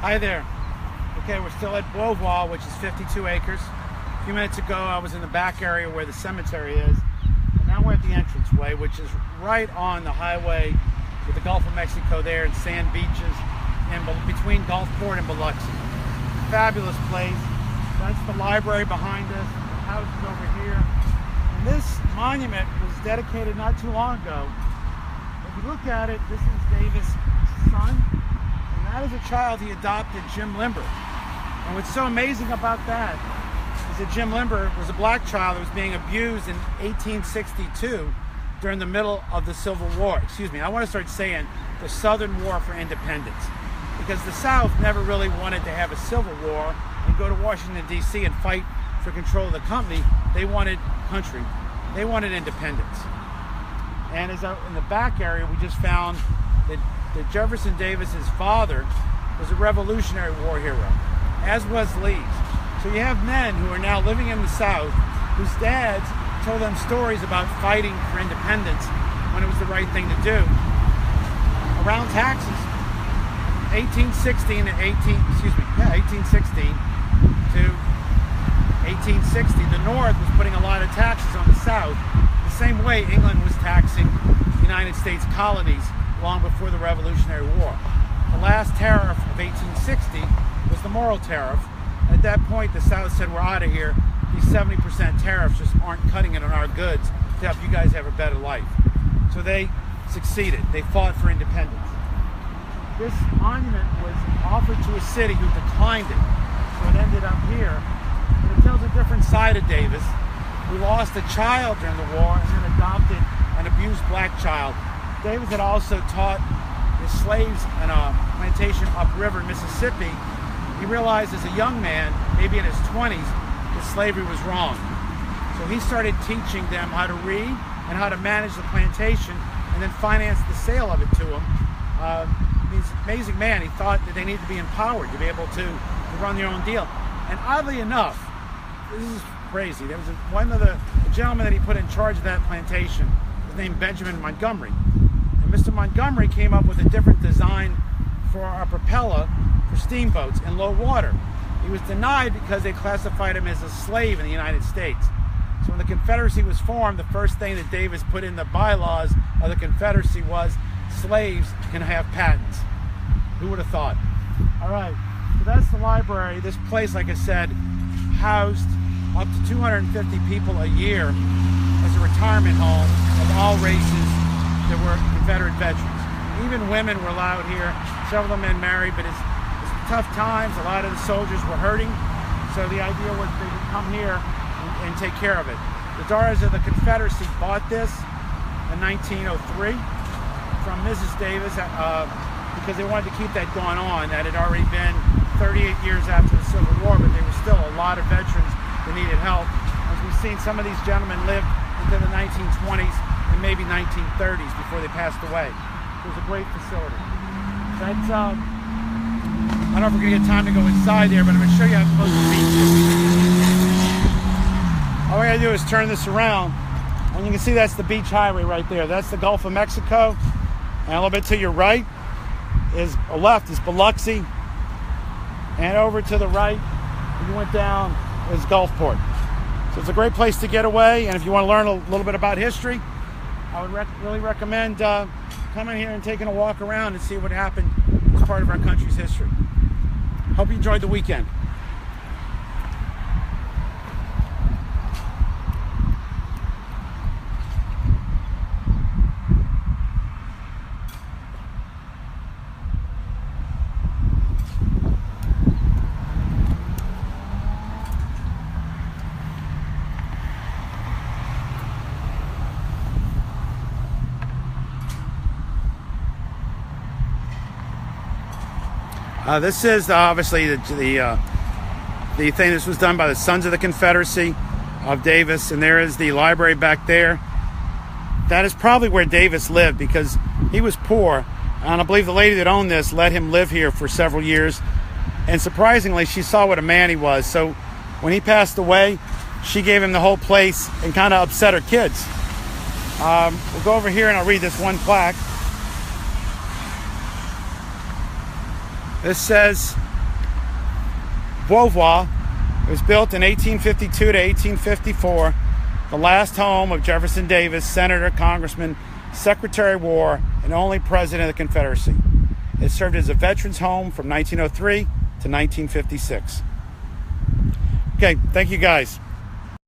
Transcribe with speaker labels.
Speaker 1: Hi there. Okay, we're still at Beauvior, which is 52 acres. A few minutes ago, I was in the back area where the cemetery is, and now we're at the entranceway, which is right on the highway with the Gulf of Mexico there and sand beaches, and between Gulfport and Biloxi. Fabulous place. That's the library behind us. The house is over here. And this monument was dedicated not too long ago. If you look at it, this is Davis' son. That is a child he adopted, Jim Limber. And what's so amazing about that is that Jim Limber was a black child that was being abused in 1862 during the middle of the Civil War. Excuse me, I want to start saying the Southern War for Independence, because the South never really wanted to have a civil war and go to Washington, D.C. and fight for control of the company. They wanted country. They wanted independence. And as in the back area, we just found that Jefferson Davis's father was a Revolutionary War hero, as was Lee's. So you have men who are now living in the South whose dads told them stories about fighting for independence when it was the right thing to do. Around taxes, 1816 to 1860, the North was putting a lot of taxes on the South, the same way England was taxing the United States colonies long before the Revolutionary War. The last tariff of 1860 was the Morrill Tariff. At that point, the South said, we're out of here. These 70% tariffs just aren't cutting it on our goods to help you guys have a better life. So they succeeded. They fought for independence. This monument was offered to a city who declined it, so it ended up here. But it tells a different side of Davis, who lost a child during the war and then adopted an abused black child. Davis had also taught his slaves in a plantation upriver in Mississippi. He realized as a young man, maybe in his 20s, that slavery was wrong. So he started teaching them how to read and how to manage the plantation, and then financed the sale of it to them. He's an amazing man. He thought that they needed to be empowered to be able to run their own deal. And oddly enough, this is crazy, there was one of the gentlemen that he put in charge of that plantation was named Benjamin Montgomery. Mr. Montgomery came up with a different design for a propeller for steamboats in low water. He was denied because they classified him as a slave in the United States. So when the Confederacy was formed, the first thing that Davis put in the bylaws of the Confederacy was slaves can have patents. Who would have thought? All right, so that's the library. This place, like I said, housed up to 250 people a year as a retirement home of all races that were Confederate veterans. Even women were allowed here, several of them married, but it's tough times. A lot of the soldiers were hurting, so the idea was they would come here and take care of it. The Daughters of the Confederacy bought this in 1903 from Mrs. Davis because they wanted to keep that going on. That had already been 38 years after the Civil War, but there were still a lot of veterans that needed help. As we've seen, some of these gentlemen lived into the 1920s and maybe 1930s before they passed away. It was a great facility. That's, I don't know if we're going to get time to go inside there, but I'm going to show you how close the beach is. All we got to do is turn this around, and you can see that's the beach highway right there. That's the Gulf of Mexico, and a little bit to your right is, or left, is Biloxi, and over to the right, if you went down, is Gulfport. So it's a great place to get away, and if you want to learn a little bit about history, I would really recommend coming here and taking a walk around and see what happened as part of our country's history. Hope you enjoyed the weekend. This is obviously the thing. This was done by the Sons of the Confederacy of Davis, and there is the library back there. That is probably where Davis lived because he was poor, and I believe the lady that owned this let him live here for several years, and surprisingly she saw what a man he was. So when he passed away, she gave him the whole place and kind of upset her kids. We'll go over here and I'll read this one plaque. This says, Beauvior. It was built in 1852 to 1854, the last home of Jefferson Davis, Senator, Congressman, Secretary of War, and only President of the Confederacy. It served as a veterans home from 1903 to 1956. Okay, thank you guys.